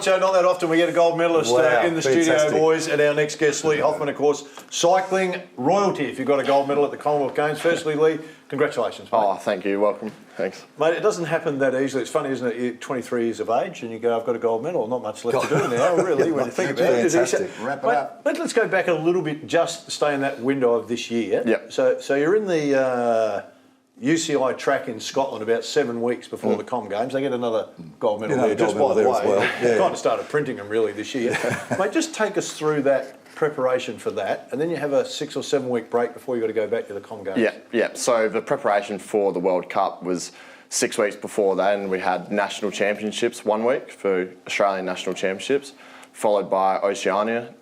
Righto, not that often we get a gold medalist in the studio, fantastic. boys. And our next guest, Leigh Hoffman, of course, cycling royalty if you've got a gold medal at the Commonwealth Games. Firstly, Leigh, congratulations, mate. Oh, thank you. Welcome. Thanks. Mate, it doesn't happen that easily. It's funny, isn't it? You're 23 years of age and you go, I've got a gold medal. Not much left to do now, really, when you think about it. Fantastic. Wrap it up. But let's go back a little bit, just stay in that window of this year. Yep. So you're in the UCI track in Scotland about 7 weeks before the Com Games. They get another gold medal there, just by the way. Kind of started printing them really this year. Mate, just take us through that preparation for that, and then you have a 6 or 7 week break before you've got to go back to the Com Games. Yeah. So the preparation for the World Cup was 6 weeks before that, and we had national championships 1 week for Australian national championships, followed by Oceania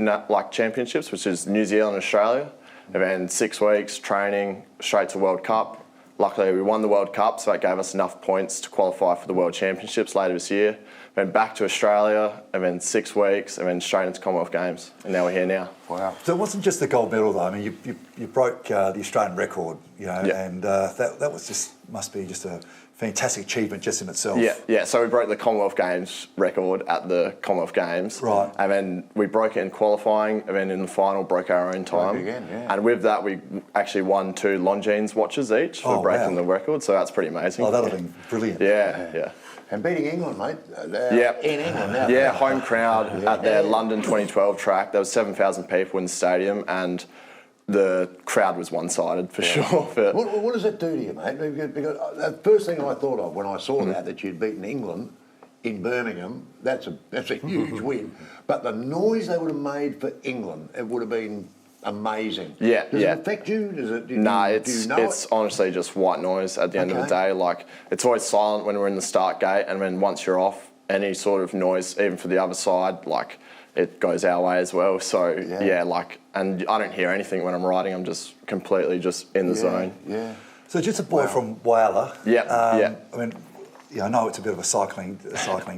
championships, which is New Zealand, Australia, and then 6 weeks training straight to World Cup. Luckily, we won the World Cup, so that gave us enough points to qualify for the World Championships later this year. Then back to Australia, and then 6 weeks, and then straight into Commonwealth Games. And now we're here now. Wow. So it wasn't just the gold medal, though. I mean, you broke the Australian record, and that was must be just a fantastic achievement just in itself. Yeah. So we broke the Commonwealth Games record at the Commonwealth Games. Right. And then we broke it in qualifying, and then in the final broke our own time. Again, yeah. And with that, we actually won 2 Longines watches each for breaking the record. So that's pretty amazing. Oh, that would have been brilliant. Yeah. And beating England, mate. Yeah. In England now. Yeah, home crowd at their London 2012 track. There was 7,000 people in the stadium, and the crowd was one-sided for sure. But What does that do to you, mate? Because the first thing I thought of when I saw that you'd beaten England in Birmingham, that's a huge win. But the noise they would have made for England, it would have been amazing. Yeah, Does it affect you? It's honestly just white noise at the end of the day. Like, it's always silent when we're in the start gate, and then once you're off, any sort of noise, even for the other side, like, it goes our way as well. So and I don't hear anything when I'm riding. I'm just completely just in the zone. Yeah. So just a boy from Whyalla. Yeah. I mean, I know it's a bit of a cycling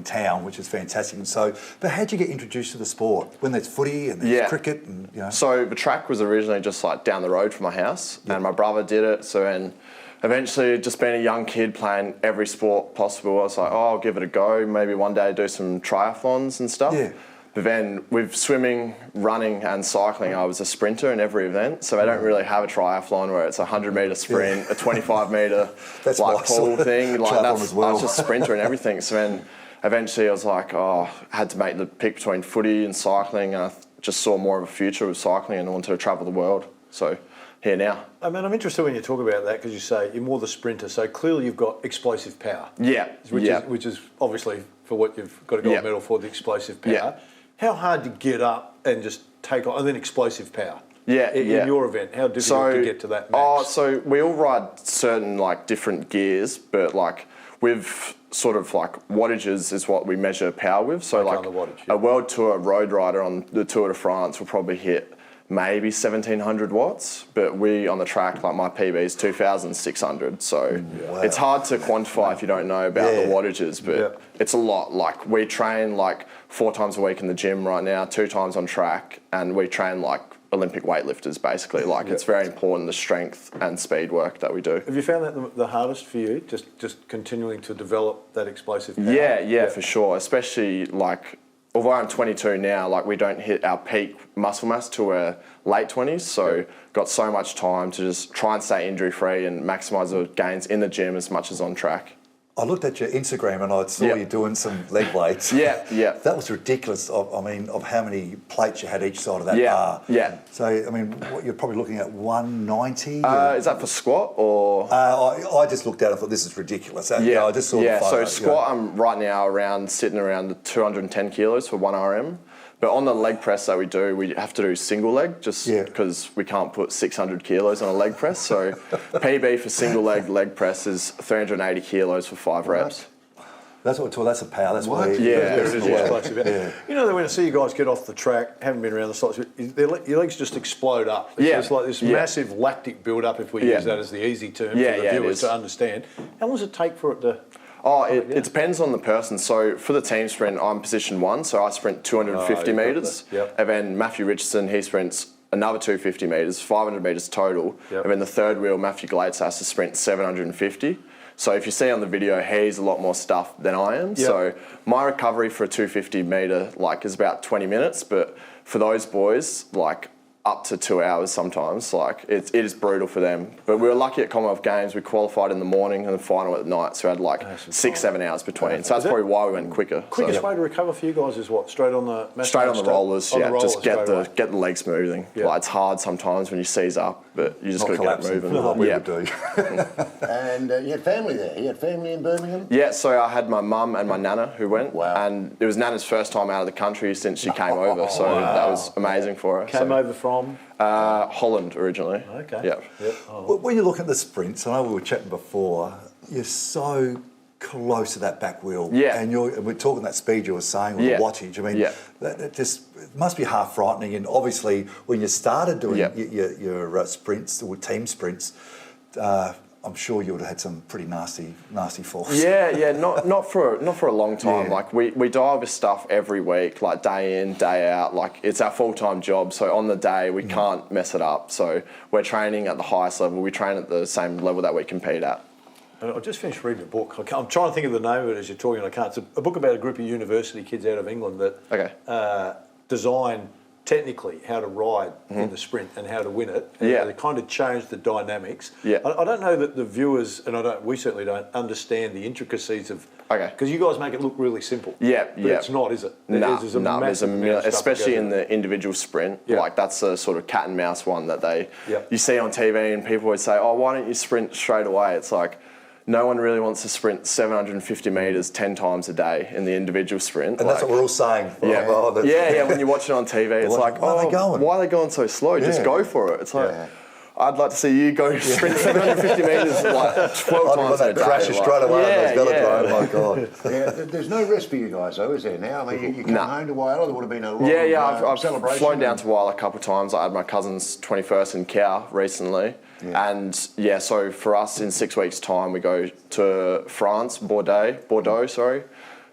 town, which is fantastic. And so, but how'd you get introduced to the sport? When there's footy and there's cricket and So the track was originally just like down the road from my house, and my brother did it. So then, eventually, just being a young kid playing every sport possible, I was like, I'll give it a go. Maybe one day do some triathlons and stuff. Yeah. But then with swimming, running and cycling, I was a sprinter in every event. So they don't really have a triathlon where it's a 100-metre sprint, a 25-metre pool thing. Like I was just a sprinter and everything. So then eventually I was like, I had to make the pick between footy and cycling. And I just saw more of a future with cycling and I wanted to travel the world. So here now. I mean, I'm interested when you talk about that because you say you're more the sprinter. So clearly you've got explosive power. Yeah. Which is obviously for what you've got a gold medal for, the explosive power. Yeah. How hard to get up and just take on, and then explosive power? In your event, how difficult to get to that max? So we all ride certain different gears, but with sort of wattages is what we measure power with. So the wattage, a World Tour road rider on the Tour de France will probably hit maybe 1,700 watts, but we on the track, my PB is 2,600. So it's hard to quantify if you don't know about the wattages, but it's a lot. We train 4 times a week in the gym right now, 2 times on track, and we train Olympic weightlifters basically. It's very important, the strength and speed work that we do. Have you found that the hardest for you, just continuing to develop that explosive power? Yeah, for sure. Especially although I'm 22 now, we don't hit our peak muscle mass till we're late 20s, so got so much time to just try and stay injury free and maximise the gains in the gym as much as on track. I looked at your Instagram and I saw you doing some leg weights. Yeah. That was ridiculous. Of how many plates you had each side of that bar. Yeah. So, what you're probably looking at 190? Is that for squat or? I just looked at it and thought this is ridiculous. I just saw the photo. So squat, I'm right now sitting around the 210 kilos for 1 RM. But on the leg press that we do, we have to do single leg just because we can't put 600 kilos on a leg press. So PB for single leg press is 380 kilos for 5 reps. That's what we're talking. That's a power. That's what. You know that when I see you guys get off the track, haven't been around the sites, your legs just explode up. It's like this massive lactic build-up, if we use that as the easy term for the viewers to understand. How long does it take for it to? It depends on the person. So for the team sprint, I'm position 1, so I sprint 250 metres. And then Matthew Richardson, he sprints another 250 metres, 500 metres total. And then the third wheel, Matthew Glates, has to sprint 750. So if you see on the video, he's a lot more stuffed than I am. Yep. So my recovery for a 250 metre like is about 20 minutes, but for those boys, like up to 2 hours sometimes. Like it is brutal for them. But we were lucky at Commonwealth Games. We qualified in the morning and the final at night. So we had like 6-7 hours between. So that's probably why we went quicker. Quickest way to recover for you guys is what? Straight on the straight on the rollers. Yeah, just get the the legs moving. Yeah. Like it's hard sometimes when you seize up, but you just got to get moving. Like we would do. And you had family there. You had family in Birmingham. Yeah, so I had my mum and my nana who went. Wow. And it was Nana's first time out of the country since she came over. So that was amazing for her. Came over from? Holland originally. Okay. Yep. Well, when you look at the sprints, I know we were chatting before, you're so close to that back wheel. Yeah. And we're talking that speed you were saying, or the wattage. I mean, that just it must be half frightening. And obviously, when you started doing your sprints, or team sprints, I'm sure you would have had some pretty nasty falls. Yeah, not for a long time. Yeah. Like we dive with stuff every week, like day in, day out. Like it's our full-time job. So on the day we can't mess it up. So we're training at the highest level. We train at the same level that we compete at. I just finished reading a book. I'm trying to think of the name of it as you're talking. I can't. It's a book about a group of university kids out of England that design technically how to ride in the sprint and how to win it. And they kind of changed the dynamics. Yeah. I don't know that the viewers, and we certainly don't understand the intricacies of. Because you guys make it look really simple. But it's not, is it? There's a million, especially in the individual sprint. Like that's a sort of cat and mouse one that you see on TV, and people always say, "Oh, why don't you sprint straight away?" It's like, no one really wants to sprint 750 metres 10 times a day in the individual sprint. And that's what we're all saying. When you watch it on TV, it's like, why are they going so slow? Just go for it. It's like, I'd like to see you go sprint 750 metres like 12 times a day. Crashes straight away. Oh my God. There's no rest for you guys, though, is there now? I mean, you come home to Whyalla, there would have been a lot of I've flown down to Whyalla a couple of times. I had my cousin's 21st in Cow recently. And so for us in 6 weeks' time, we go to France, Bordeaux,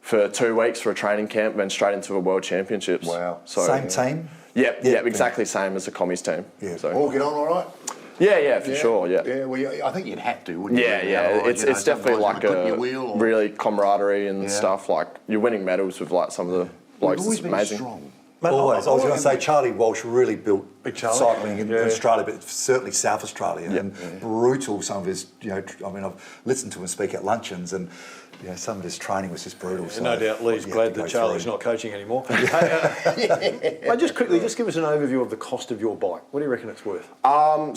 for 2 weeks for a training camp, then straight into a World Championships. Wow. So, same team? Yep, exactly same as the commies team. Yeah. So. All get on all right? Yeah, for sure, Yeah, well, I think you'd have to, wouldn't you? Yeah. It's definitely like a really camaraderie and stuff. Like, you're winning medals with like some of the blokes. It's amazing. Strong. Always. I was going to say Charlie Walsh really built cycling in Australia, but certainly South Australia, and brutal. Some of his, I've listened to him speak at luncheons, and some of his training was just brutal. So no doubt, Leigh's glad that Charlie's not coaching anymore. Just quickly, just give us an overview of the cost of your bike. What do you reckon it's worth?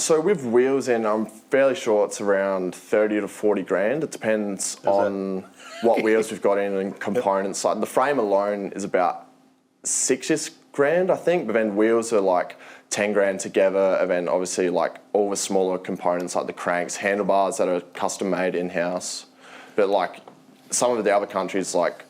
So with wheels in, I'm fairly sure it's around 30 to 40 grand. It depends on what wheels we've got in and components. Like the frame alone is about 6-ish grand, I think, but then wheels are like 10 grand together, and then obviously like all the smaller components like the cranks, handlebars that are custom made in-house. But like some of the other countries like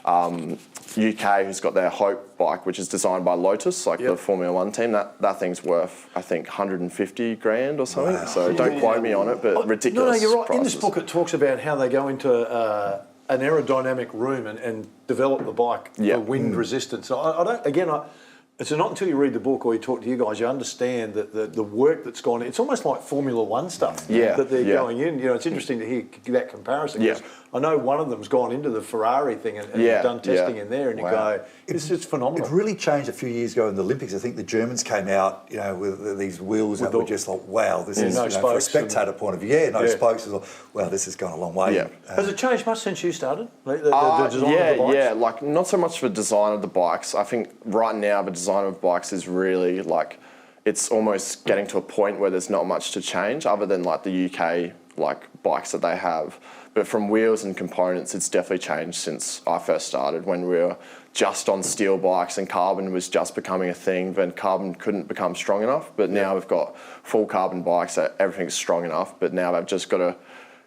UK, who's got their Hope bike, which is designed by Lotus, like the Formula One team, that thing's worth, I think, 150 grand or something. Wow. So don't quote me on it, but ridiculous. No, you're right. Prices. In this book it talks about how they go into an aerodynamic room and develop the bike for wind resistance. It's not until you read the book or you talk to you guys, you understand that the work that's gone in. It's almost like Formula One stuff that they're going in. It's interesting to hear that comparison, because I know one of them's gone into the Ferrari thing and done testing in there, and you go, it's phenomenal. It really changed a few years ago in the Olympics. I think the Germans came out, with these wheels that were just like, wow, this is, for a spectator point of view, no spokes. Wow, this has gone a long way. Has it changed much since you started? The design of the bikes? Like not so much for design of the bikes. I think right now the design of bikes is really like, it's almost getting to a point where there's not much to change other than like the UK like bikes that they have. But from wheels and components, it's definitely changed since I first started, when we were just on steel bikes and carbon was just becoming a thing. Then carbon couldn't become strong enough, but now we've got full carbon bikes that everything's strong enough, but now they've just got to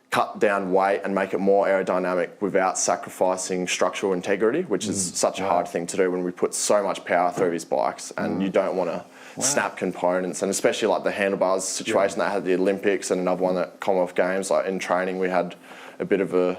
cut down weight and make it more aerodynamic without sacrificing structural integrity, which is such a hard thing to do when we put so much power through these bikes, and you don't want to snap components. And especially like the handlebars situation that had the Olympics, and another one at Commonwealth Games, like in training we had a bit of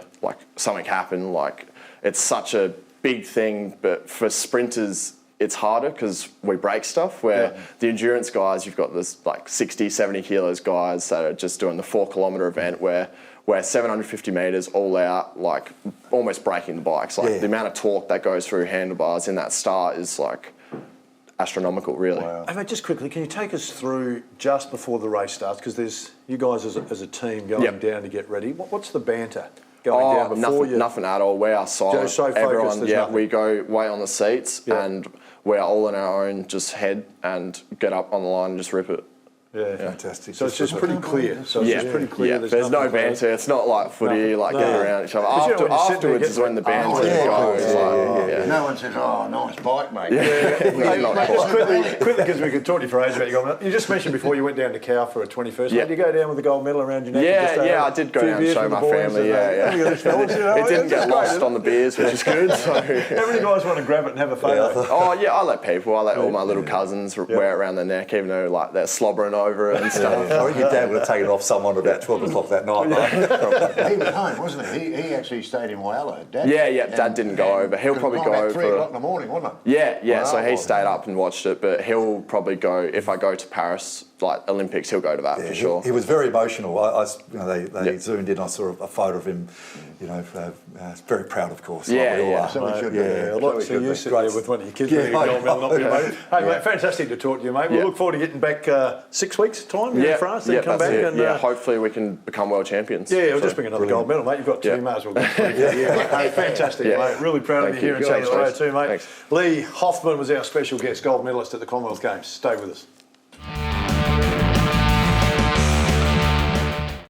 something happened. Like it's such a big thing, but for sprinters it's harder because we break stuff, where the endurance guys, you've got this like 60, 70 kilos guys that are just doing the 4 kilometre event where we're 750 metres all out, like almost breaking the bikes. Like the amount of torque that goes through handlebars in that start is like astronomical, really. Wow. Hey, mate, just quickly, can you take us through just before the race starts? Because there's you guys as a team going down to get ready. What's the banter going down before nothing at all. We are silent. So everyone, nothing. We go wait on the seats and we're all in our own just head and get up on the line and just rip it. Yeah, fantastic. So it's just pretty clear. So it's just pretty clear. Yeah, there's no banter. It's not like footy, getting around each other. Afterwards is when the banter goes. No one says, "Oh, nice bike, mate." Just quickly, because we could talk to you for ages about your gold medal. You just mentioned before you went down to Cow for a 21st. Did you go down with the gold medal around your neck? Yeah, I did go down and show my family. It didn't get lost on the beers, which is good. So how many guys want to grab it and have a photo? Oh yeah, I let people. I let all my little cousins wear it around their neck, even though like they're slobbering over it and stuff. I think your dad would have taken off someone about 12 o'clock that night. He was home, wasn't he? He actually stayed in Whyalla. Dad? Dad didn't go over. He'll probably go over. 3 o'clock in the morning, wasn't it? Yeah. So he stayed up and watched it, but he'll probably go if I go to Paris, like Olympics. He'll go to that for sure. He was very emotional. They zoomed in. I saw a photo of him. Very proud, of course. So we should be. I'd like to see you sit there with one of your kids winning a gold medal, not you, mate. Hey, mate, fantastic to talk to you, mate. We'll look forward to getting back 6 weeks' time in France, then come back and hopefully we can become world champions. Yeah, it'll just bring another gold medal, mate. You've got 2, you might as well get 3. Hey, fantastic, mate. Really proud of you here in South Australia too, mate. Leigh Hoffman was our special guest, gold medalist at the Commonwealth Games. Stay with us.